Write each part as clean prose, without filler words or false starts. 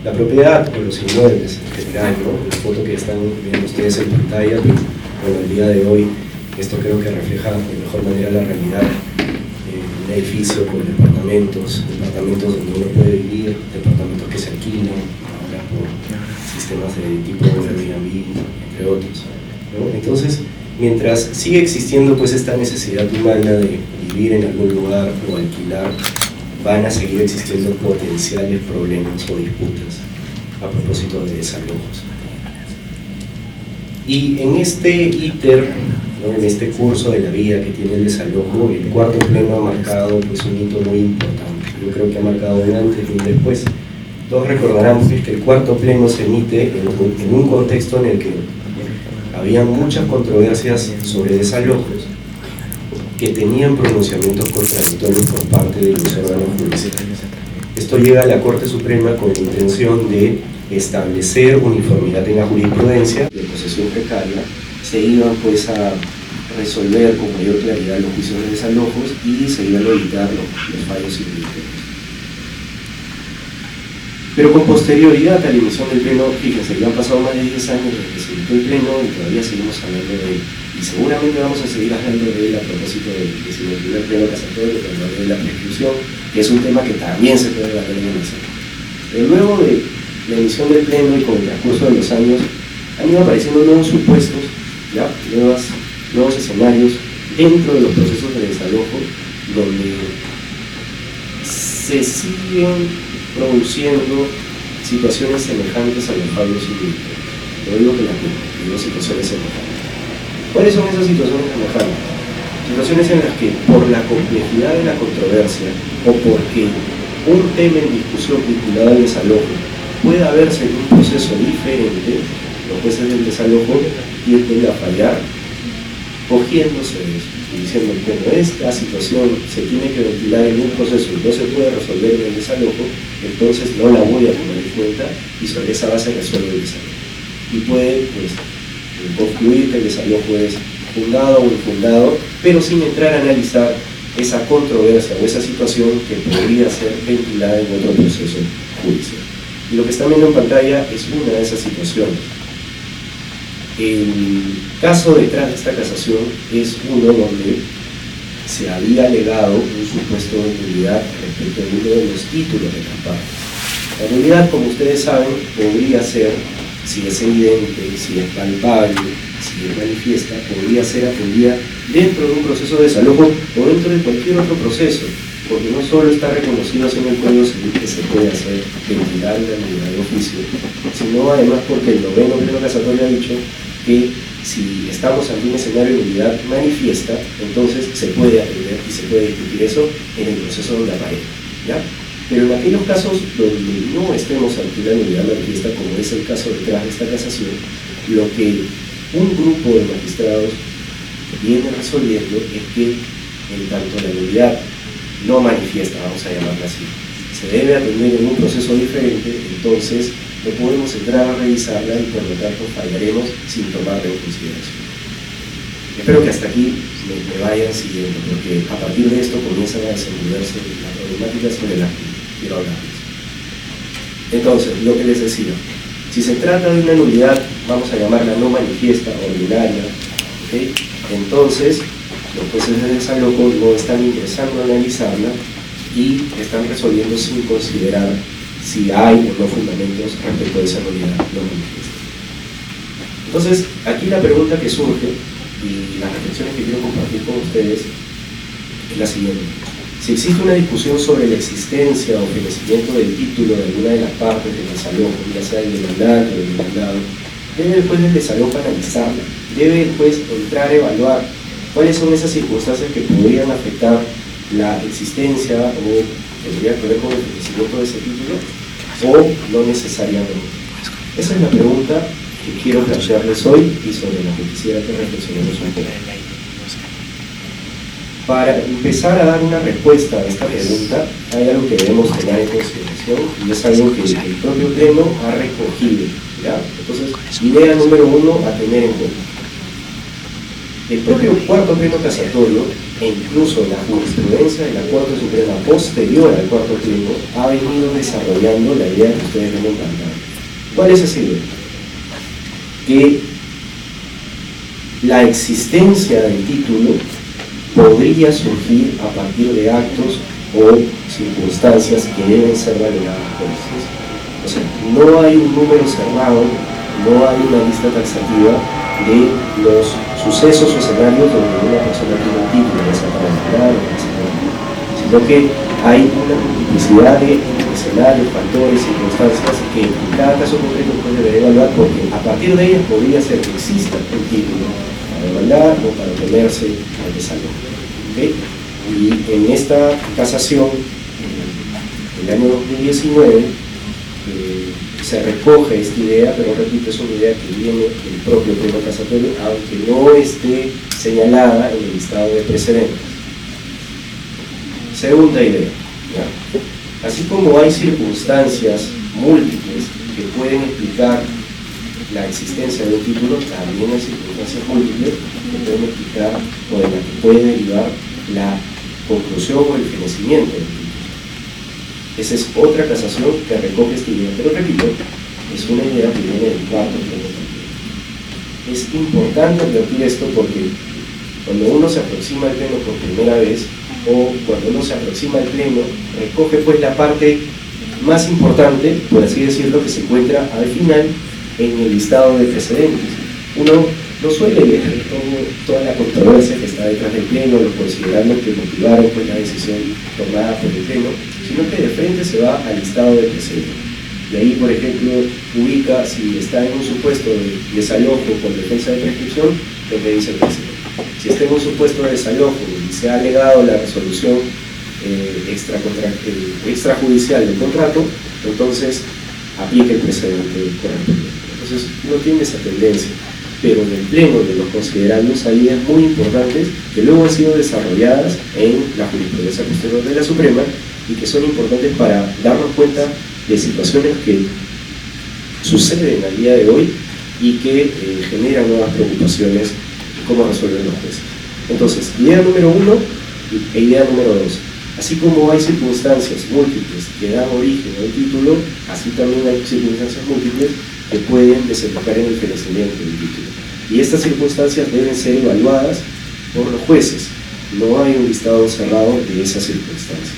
La propiedad o los inmuebles en general, ¿no? La foto que están viendo ustedes en pantalla, que bueno, el día de hoy esto creo que refleja de mejor manera la realidad. Un edificio con departamentos donde uno puede vivir, departamentos que se alquilan ahora por sistemas de tipo Airbnb, entre otros, ¿no? Entonces, mientras sigue existiendo pues esta necesidad humana de vivir en algún lugar o alquilar, van a seguir existiendo potenciales problemas o disputas a propósito de desalojos. Y en este íter, ¿no? En este curso de la vida que tiene el desalojo, el cuarto pleno ha marcado pues, un hito muy importante. Yo creo que ha marcado un antes y un después. Todos recordarán pues, que el cuarto pleno se emite en un contexto en el que había muchas controversias sobre desalojos que tenían pronunciamientos contradictorios por parte de los órganos judiciales. Esto llega a la Corte Suprema con la intención de establecer uniformidad en la jurisprudencia de posesión precaria. Se iban pues a resolver con mayor claridad los juicios de desalojos y se iban a evitar los fallos indebidos. Pero con posterioridad a la emisión del pleno, fíjense, ya han pasado más de 10 años desde que se emitió el pleno y todavía seguimos hablando de él. Y seguramente vamos a seguir hablando de él a propósito del 19º pleno casatorio, cuando hablé de la prescripción, que es un tema que también se puede debatir en el Senado. Pero luego de la emisión del pleno y con el transcurso de los años, han ido apareciendo nuevos supuestos, ¿ya? Nuevos escenarios dentro de los procesos de desalojo, donde se siguen produciendo situaciones semejantes a los fallos individuales. Lo digo que las digo situaciones semejantes. ¿Cuáles son esas situaciones semejantes? Situaciones en las que por la complejidad de la controversia o porque un tema en discusión vinculado al desalojo pueda verse en un proceso diferente, los jueces del desalojo tienden a fallar cogiéndose de eso y diciendo que como esta situación se tiene que ventilar en un proceso y no se puede resolver en el desalojo, entonces no la voy a tomar en cuenta y sobre esa base resuelve el desalojo. Y puede pues, concluir que el desalojo es fundado o infundado, pero sin entrar a analizar esa controversia o esa situación que podría ser ventilada en otro proceso judicial. Y lo que están viendo en pantalla es una de esas situaciones. El caso detrás de esta casación es uno donde se había alegado un supuesto de nulidad respecto de uno de los títulos de las partes. La nulidad, como ustedes saben, podría ser, si es evidente, si es palpable, si es manifiesta, podría ser atendida dentro de un proceso de desalojo o dentro de cualquier otro proceso, porque no solo está reconocido en el Código Civil que se puede hacer ventilar la nulidad de oficio, sino además porque el 9º pleno casatorio ha dicho que si estamos ante un escenario de nulidad manifiesta, entonces se puede atender y se puede discutir eso en el proceso donde aparezca, ¿ya? Pero en aquellos casos donde no estemos ante la nulidad manifiesta, como es el caso detrás de esta casación, lo que un grupo de magistrados viene resolviendo es que en tanto la nulidad no manifiesta, vamos a llamarla así, se debe atender en un proceso diferente, entonces no podemos entrar a revisarla y por lo tanto fallaremos sin tomarla en consideración. Espero que hasta aquí me vayan siguiendo, porque a partir de esto comienzan a desenvolverse las problemáticas sobre las que quiero hablarles. Entonces, lo que les decía, si se trata de una nulidad, vamos a llamarla no manifiesta, ordinaria, ¿okay? Entonces los jueces de desalojo no están ingresando a analizarla y están resolviendo sin considerar si hay o no fundamentos respecto a esa nulidad no manifiesta. Entonces, aquí la pregunta que surge y las reflexiones que quiero compartir con ustedes es la siguiente. Si existe una discusión sobre la existencia o fenecimiento del título de alguna de las partes del desalojo, ya sea el demandante o el demandado, debe el juez del desalojo analizarla, debe el juez entrar a evaluar cuáles son esas circunstancias que podrían afectar la existencia o tendría que ver con el fenecimiento de ese título, o no necesariamente. Esa es la pregunta que quiero plantearles hoy y sobre la que quisiera que reflexionemos un poco. Para empezar a dar una respuesta a esta pregunta, hay algo que debemos tener en consideración y es algo que el propio pleno ha recogido, ¿ya? Entonces, idea número 1 a tener en cuenta. El propio cuarto pleno casatorio e incluso la jurisprudencia de la Corte Suprema posterior al cuarto pleno ha venido desarrollando la idea que ustedes ven en pantalla. ¿Cuál es esa idea? Que la existencia del título podría surgir a partir de actos o circunstancias que deben ser valoradas por estos. O sea, no hay un número cerrado, no hay una lista taxativa de los sucesos o escenarios donde una persona tiene un título, ya sea para declarar o para señalar, sino que hay una multiplicidad de escenarios, factores, circunstancias que en cada caso concreto puede deber evaluar, porque a partir de ellas podría ser que exista un título para demandar o para oponerse al desalojo. ¿Okay? Y en esta casación, el año 2019, se recoge esta idea, pero repito, es una idea que viene del propio pleno casatorio, aunque no esté señalada en el listado de precedentes. Segunda idea, ¿ya? Así como hay circunstancias múltiples que pueden explicar la existencia de un título, también hay circunstancias múltiples que pueden explicar o de las que puede derivar la conclusión o el fenecimiento del título. Esa es otra casación que recoge esta idea, pero repito, es una idea que viene del cuarto pleno también. Es importante advertir esto porque cuando uno se aproxima al pleno por primera vez, o cuando uno se aproxima al pleno, recoge pues la parte más importante, por así decirlo, que se encuentra al final en el listado de precedentes. Uno no suele leer toda la controversia que está detrás del pleno, los considerandos que motivaron pues la decisión tomada por el pleno, sino que de frente se va al listado de precedentes. Y ahí, por ejemplo, ubica si está en un supuesto de desalojo con defensa de prescripción, lo que dice el precedente. Si está en un supuesto de desalojo y se ha alegado la resolución extrajudicial del contrato, entonces aplica el precedente correspondiente. Entonces no tiene esa tendencia, pero en el pleno de los considerandos hay ideas muy importantes que luego han sido desarrolladas en la jurisprudencia posterior de la Suprema y que son importantes para darnos cuenta de situaciones que suceden al día de hoy y que generan nuevas preocupaciones de cómo resuelven los jueces. Entonces, idea número 1 e idea número 2. Así como hay circunstancias múltiples que dan origen a un título, así también hay circunstancias múltiples que pueden desembocar en el fenecimiento del título. Y estas circunstancias deben ser evaluadas por los jueces. No hay un listado cerrado de esas circunstancias.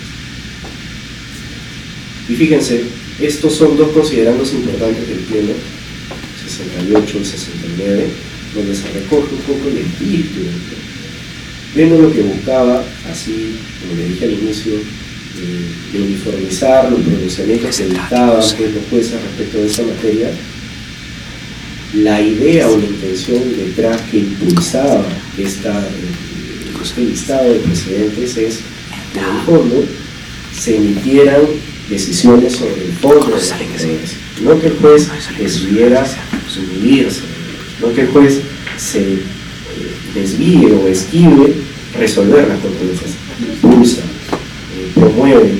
Y fíjense, estos son dos considerandos importantes del pleno, 68 y 69, donde se recoge un poco el espíritu del pleno. Pleno lo que buscaba, así como le dije al inicio, de uniformizar los pronunciamientos que dictaban pues, los jueces respecto de esa materia. La idea o la intención detrás que impulsaba este listado de precedentes es que en el fondo se emitieran decisiones sobre el fondo de la controversia, no que el juez decidiera subdividirse, no que el juez se desvíe o esquive resolver las controversias, impulsa, promueve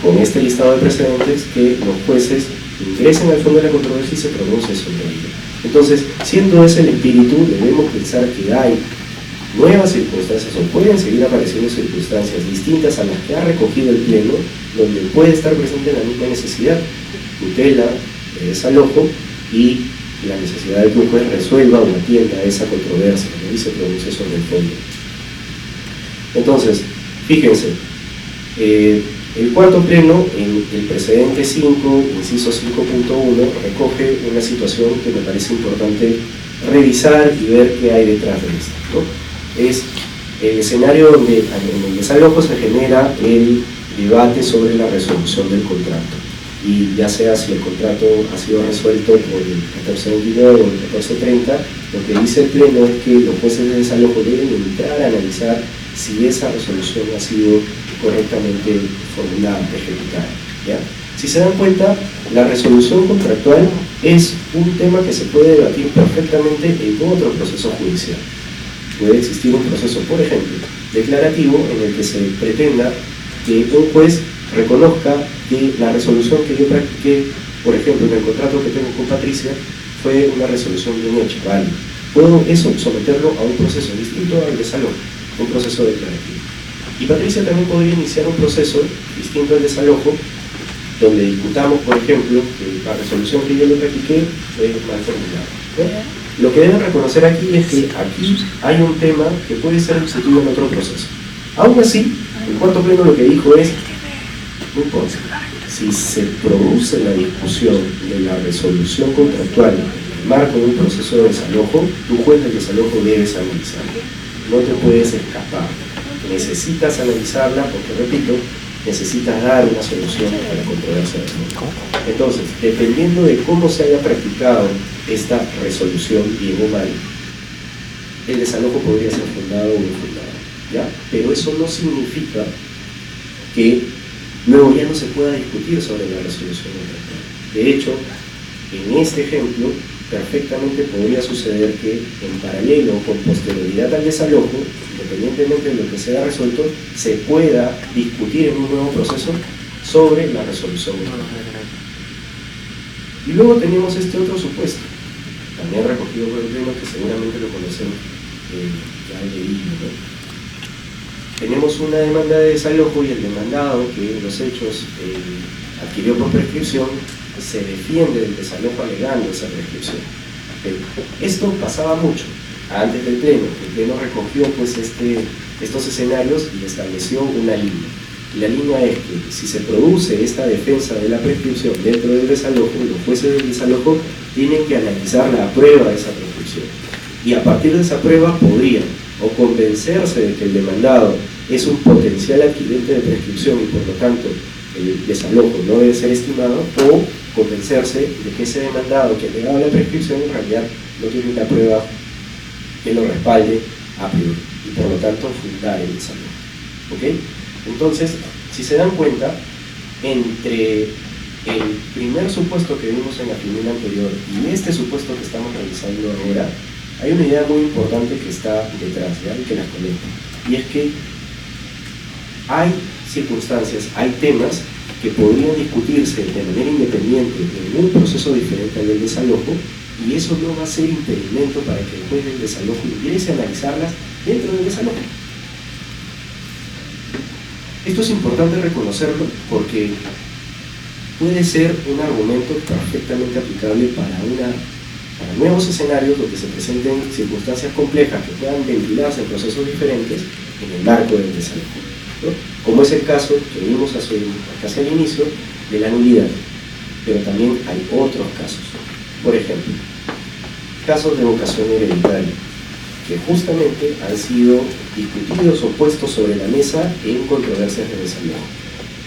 con este listado de precedentes que los jueces ingresen al fondo de la controversia y se pronuncien sobre ello. Entonces, siendo ese el espíritu, debemos pensar que hay nuevas circunstancias o pueden seguir apareciendo circunstancias distintas a las que ha recogido el pleno, donde puede estar presente la misma necesidad, tutela, desalojo y la necesidad de que un juez resuelva o atienda esa controversia, ¿no? Y se pronuncie sobre el fondo. Entonces, fíjense, el cuarto pleno, en el precedente 5, inciso 5.1, recoge una situación que me parece importante revisar y ver qué hay detrás de esto, ¿no? Es el escenario donde en el desalojo se genera el debate sobre la resolución del contrato. Y ya sea si el contrato ha sido resuelto por el 1429 o el 1430, lo que dice el pleno es que los jueces de desalojo deben entrar a analizar si esa resolución ha sido correctamente formulada, ejecutada, ¿ya? Si se dan cuenta, la resolución contractual es un tema que se puede debatir perfectamente en otro proceso judicial. Puede existir un proceso, por ejemplo, declarativo, en el que se pretenda que un juez reconozca que la resolución que yo practiqué, por ejemplo, en el contrato que tengo con Patricia, fue una resolución bien hecha, ¿vale? Puedo eso someterlo a un proceso distinto al desalojo. un proceso declarativo. Y Patricia también podría iniciar un proceso distinto al desalojo, donde discutamos, por ejemplo, que la resolución que yo le practiqué fue mal formulada. Lo que deben reconocer aquí es que aquí hay un tema que puede ser discutido en otro proceso. Aún así, el cuarto pleno lo que dijo es, no importa, si se produce la discusión de la resolución contractual en el marco de un proceso de desalojo, tu juez del desalojo debes analizarla. No te puedes escapar. Necesitas analizarla porque, repito, necesitas dar una solución a la controversia de fondo. Entonces, dependiendo de cómo se haya practicado esta resolución, bien o mal, el desalojo podría ser fundado o infundado, ¿ya? Pero eso no significa que luego ya no se pueda discutir sobre la resolución contractual. De hecho, en este ejemplo, perfectamente podría suceder que en paralelo o con posterioridad al desalojo, independientemente de lo que sea resuelto, se pueda discutir en un nuevo proceso sobre la resolución contractual. Y luego tenemos este otro supuesto, también recogido por el pleno, que seguramente lo conocen, ya he leído, ¿no? Tenemos una demanda de desalojo y el demandado, que en los hechos adquirió por prescripción, se defiende del desalojo alegando esa prescripción. Esto pasaba mucho antes del pleno. El pleno recogió pues estos escenarios y estableció una línea. La línea es que si se produce esta defensa de la prescripción dentro del desalojo, los jueces del desalojo tienen que analizar la prueba de esa prescripción. Y a partir de esa prueba podrían o convencerse de que el demandado es un potencial adquirente de prescripción y por lo tanto el desalojo no debe ser estimado, o convencerse de que ese demandado que ha negado la prescripción en realidad no tiene una prueba que lo respalde a priori y por lo tanto fundar el desalojo. ¿Ok? Entonces, si se dan cuenta, entre el primer supuesto que vimos en la figura anterior y este supuesto que estamos realizando ahora, hay una idea muy importante que está detrás, ¿ya? Y que las conecta. Y es que hay circunstancias, hay temas que podrían discutirse de manera independiente en un proceso diferente al del desalojo, y eso no va a ser impedimento para que el juez del desalojo ingrese a analizarlas dentro del desalojo. Esto es importante reconocerlo porque puede ser un argumento perfectamente aplicable para nuevos escenarios donde se presenten circunstancias complejas que puedan ventilarse en procesos diferentes en el marco del desalojo, ¿no? Como es el caso que vimos casi al inicio de la nulidad, pero también hay otros casos. Por ejemplo, casos de vocación hereditaria, que justamente han sido discutidos o puestos sobre la mesa en controversias de desalojo.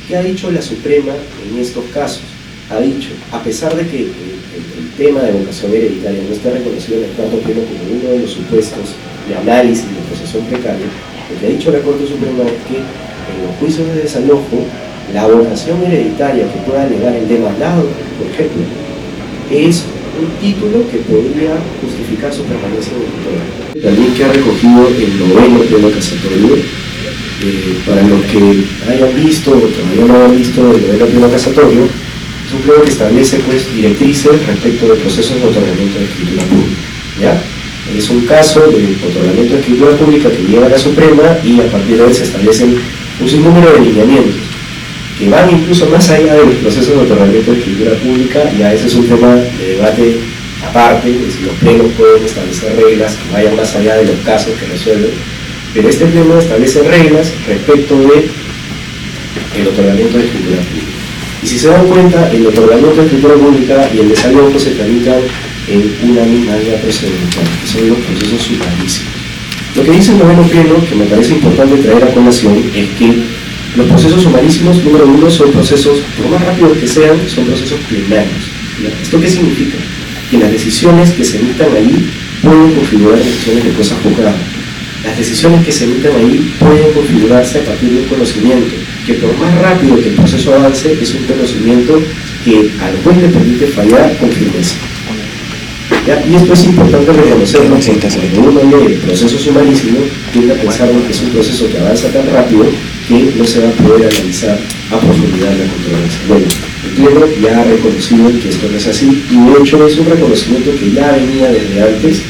¿Qué ha dicho la Suprema en estos casos? Ha dicho, a pesar de que el tema de vocación hereditaria no está reconocido en el cuarto pleno como uno de los supuestos de análisis de posesión precaria, lo que ha dicho la Corte Suprema es que en los juicios de desalojo, la vocación hereditaria que pueda alegar el demandado, por ejemplo, es un título que podría justificar su permanencia en el tutela. También que ha recogido el noveno pleno casatorio, para los que hayan visto o todavía no hayan visto el noveno pleno casatorio, es un pleno que establece pues directrices respecto de procesos de otorgamiento de escritura pública, ¿ya? Es un caso de otorgamiento de escritura pública que llega a la Suprema y a partir de él se establecen un sinnúmero de lineamientos que van incluso más allá de los procesos de otorgamiento de escritura pública. Ya ese es un tema de debate aparte, de si los plenos pueden establecer reglas que vayan más allá de los casos que resuelven, pero este pleno establece reglas respecto de el otorgamiento de escritura pública. Y si se dan cuenta, el otorgamiento de escritura pública y el desalojo se tramitan en una misma vía procedimental, que son los procesos sumarísimos. Lo que dice el noveno pleno, que me parece importante traer a colación, es que los procesos sumarísimos, número uno, son procesos, por más rápidos que sean, son procesos plenarios. ¿Esto qué significa? Que las decisiones que se emitan ahí pueden configurar decisiones de cosas juzgadas. Las decisiones que se emitan ahí pueden configurarse a partir de un conocimiento, que por más rápido que el proceso avance, es un conocimiento que al juez le permite fallar con firmeza. ¿Ya? Y esto es importante reconocerlo, porque cuando uno lee el proceso sumarísimo, tiende a pensar que es un proceso que avanza tan rápido que no se va a poder analizar a profundidad la controversia. Bueno, el pleno ya ha reconocido que esto no es así, y de hecho es un reconocimiento que ya venía desde antes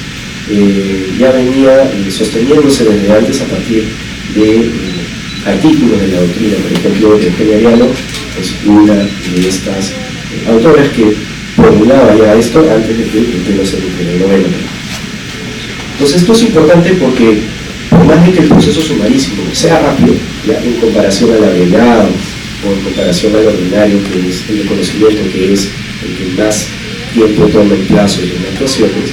ya venía sosteniéndose desde antes a partir de artículos de la doctrina. Por ejemplo, Eugenia Ariano es una de estas autoras que formulaba ya esto antes de que el tema se noveno. Entonces esto es importante porque por más de que el proceso sumarísimo sea rápido, ya en comparación al abreviado o en comparación al ordinario, que es el de conocimiento, que es el que más tiempo toma en plazos y en actuaciones,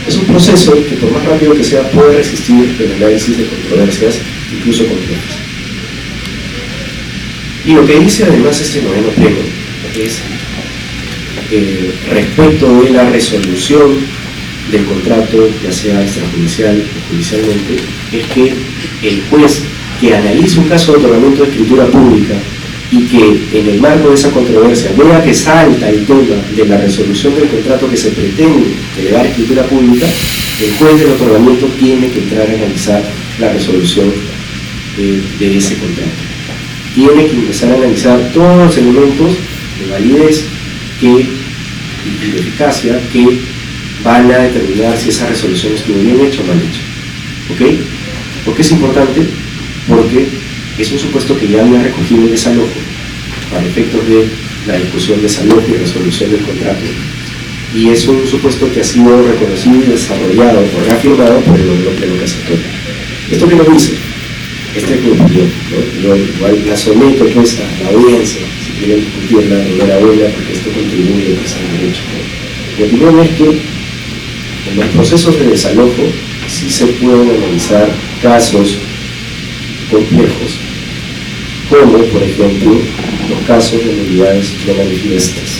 es un proceso que por más rápido que sea puede resistir el análisis de controversias, incluso complejas. Y lo que dice además este noveno pleno es respecto de la resolución del contrato, ya sea extrajudicial o judicialmente, es que el juez que analice un caso de otorgamiento de escritura pública y que en el marco de esa controversia vea que salta el tema de la resolución del contrato que se pretende elevar a escritura pública, el juez del otorgamiento tiene que entrar a analizar la resolución de ese contrato. Tiene que empezar a analizar todos los elementos de validez y de eficacia que van a determinar si esa resolución estuvo bien hecha o mal hecha. ¿Ok? ¿Por qué es importante? Porque es un supuesto que ya había recogido el desalojo para efectos de la discusión de desalojo y resolución del contrato, y es un supuesto que ha sido reconocido y desarrollado o reafirmado por el noveno pleno casatorio. ¿Esto qué nos dice? Esta es mi opinión, ¿no? Yo igual la someto pues a la audiencia, si quieren discutirla, enhorabuena, porque esto contribuye pues, al derecho, ¿no? Mi opinión es que en los procesos de desalojo sí se pueden analizar casos complejos, como por ejemplo los casos de nulidades no manifiestas,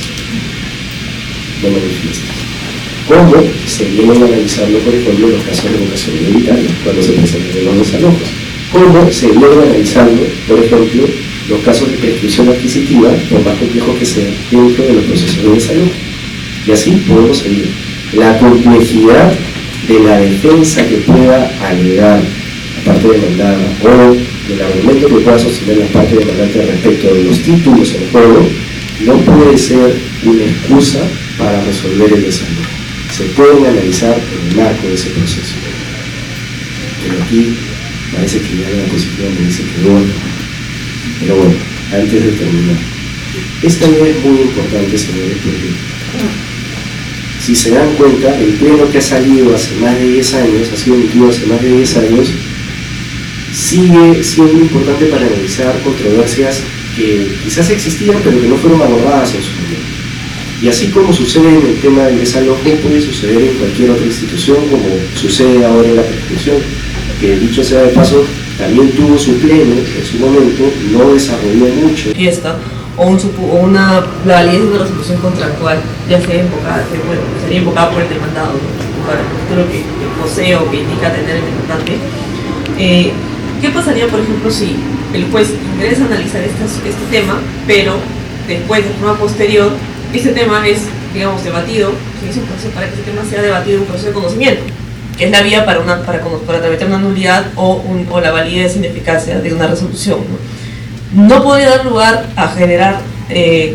como se vienen analizando por ejemplo los casos de revocación hereditaria cuando se presentan los desalojos, como se vienen analizando por ejemplo los casos de prescripción adquisitiva, por más complejos que sean, dentro de los procesos de desalojo, y así podemos seguir. La complejidad de la defensa que pueda alegar la parte demandada o del argumento que pueda sostener la parte demandante respecto de los títulos en juego no puede ser una excusa para resolver el desalojo. Se pueden analizar en el marco de ese proceso. Pero aquí parece que ya la diapositiva me dice que no. Pero bueno, antes de terminar, esta idea es muy importante, señores, porque si se dan cuenta, el pleno que ha salido hace más de 10 años, ha sido emitido hace más de 10 años, sigue siendo importante para analizar controversias que quizás existían pero que no fueron abordadas en su momento. Y así como sucede en el tema del desalojo, puede suceder en cualquier otra institución, como sucede ahora en la prescripción, que dicho sea de paso, también tuvo su pleno en su momento, no desarrolló mucho. La validez de una resolución contractual, ya sea invocada, sería invocada por el demandado, para el título que posee o que indica tener el demandante. ¿Qué pasaría, por ejemplo, si el juez ingresa a analizar este tema, pero después, de forma posterior, este tema es, digamos, debatido, es un proceso para que este tema sea debatido en un proceso de conocimiento, que es la vía para tramitar una nulidad o la validez sin eficacia de una resolución, ¿no podría dar lugar a generar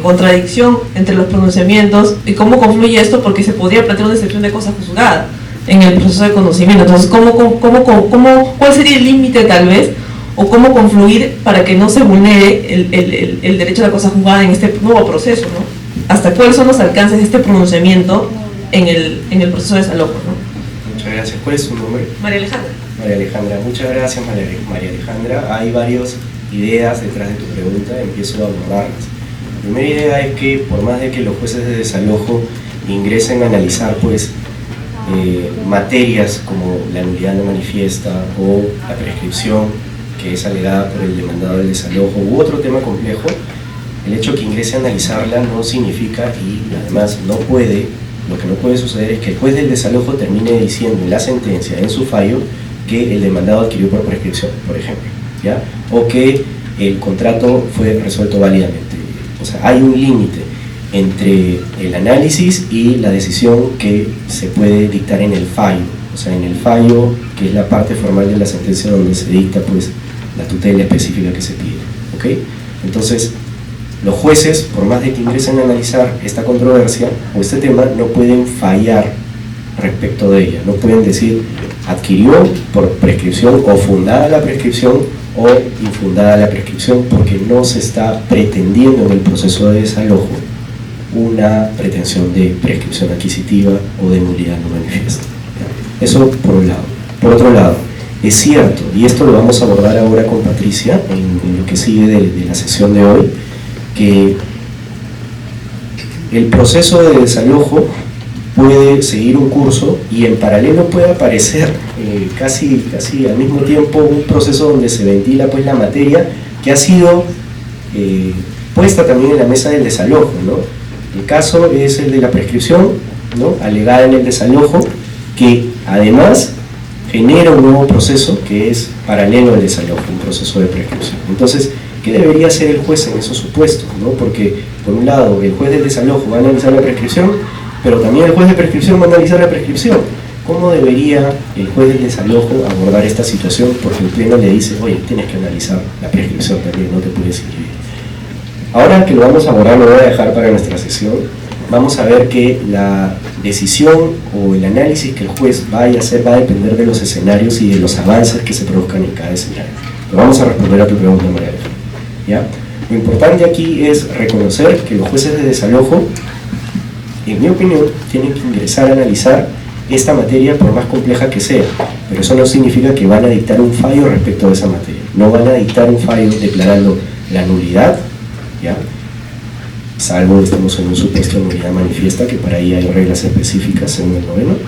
contradicción entre los pronunciamientos? ¿Y cómo confluye esto? Porque se podría plantear una excepción de cosa juzgada en el proceso de conocimiento. Entonces, ¿cuál sería el límite tal vez? ¿O cómo confluir para que no se vulnere el derecho a la cosa juzgada en este nuevo proceso, ¿no? ¿Hasta cuáles son los alcances de este pronunciamiento en el proceso de desalojo, ¿no? Muchas gracias. ¿Cuál es su nombre? María Alejandra. María Alejandra, muchas gracias María Alejandra. Hay varias ideas detrás de tu pregunta, empiezo a abordarlas. La primera idea es que por más de que los jueces de desalojo ingresen a analizar pues materias como la nulidad no manifiesta o la prescripción que es alegada por el demandado del desalojo u otro tema complejo, el hecho que ingrese a analizarla no significa, y además lo que no puede suceder es que el juez del desalojo termine diciendo en la sentencia, en su fallo, que el demandado adquirió por prescripción, por ejemplo, ¿ya? O que el contrato fue resuelto válidamente. O sea, hay un límite entre el análisis y la decisión que se puede dictar en el fallo. O sea, en el fallo, que es la parte formal de la sentencia donde se dicta pues la tutela específica que se pide, ¿ok? Entonces, los jueces, por más de que ingresen a analizar esta controversia o este tema, no pueden fallar respecto de ella. No pueden decir adquirió por prescripción o fundada la prescripción o infundada la prescripción, porque no se está pretendiendo en el proceso de desalojo una pretensión de prescripción adquisitiva o de nulidad no manifiesta. Eso por un lado. Por otro lado, es cierto, y esto lo vamos a abordar ahora con Patricia en lo que sigue de la sesión de hoy, que el proceso de desalojo puede seguir un curso y en paralelo puede aparecer casi al mismo tiempo un proceso donde se ventila pues la materia que ha sido puesta también en la mesa del desalojo, ¿no? El caso es el de la prescripción, ¿no?, alegada en el desalojo, que además genera un nuevo proceso que es paralelo al desalojo, un proceso de prescripción. Entonces, ¿qué debería hacer el juez en esos supuestos, ¿no? Porque, por un lado, el juez del desalojo va a analizar la prescripción, pero también el juez de prescripción va a analizar la prescripción. ¿Cómo debería el juez del desalojo abordar esta situación? Porque el pleno le dice, oye, tienes que analizar la prescripción también, no te puedes inscribir. Ahora que lo vamos a abordar, lo voy a dejar para nuestra sesión. Vamos a ver que la decisión o el análisis que el juez vaya a hacer va a depender de los escenarios y de los avances que se produzcan en cada escenario. Pero vamos a responder a tu pregunta, María Alejandra, ¿ya? Lo importante aquí es reconocer que los jueces de desalojo, en mi opinión, tienen que ingresar a analizar esta materia por más compleja que sea, pero eso no significa que van a dictar un fallo respecto a esa materia. No van a dictar un fallo declarando la nulidad, ¿ya?, salvo estamos en un supuesto de nulidad manifiesta, que para ella hay reglas específicas según el noveno,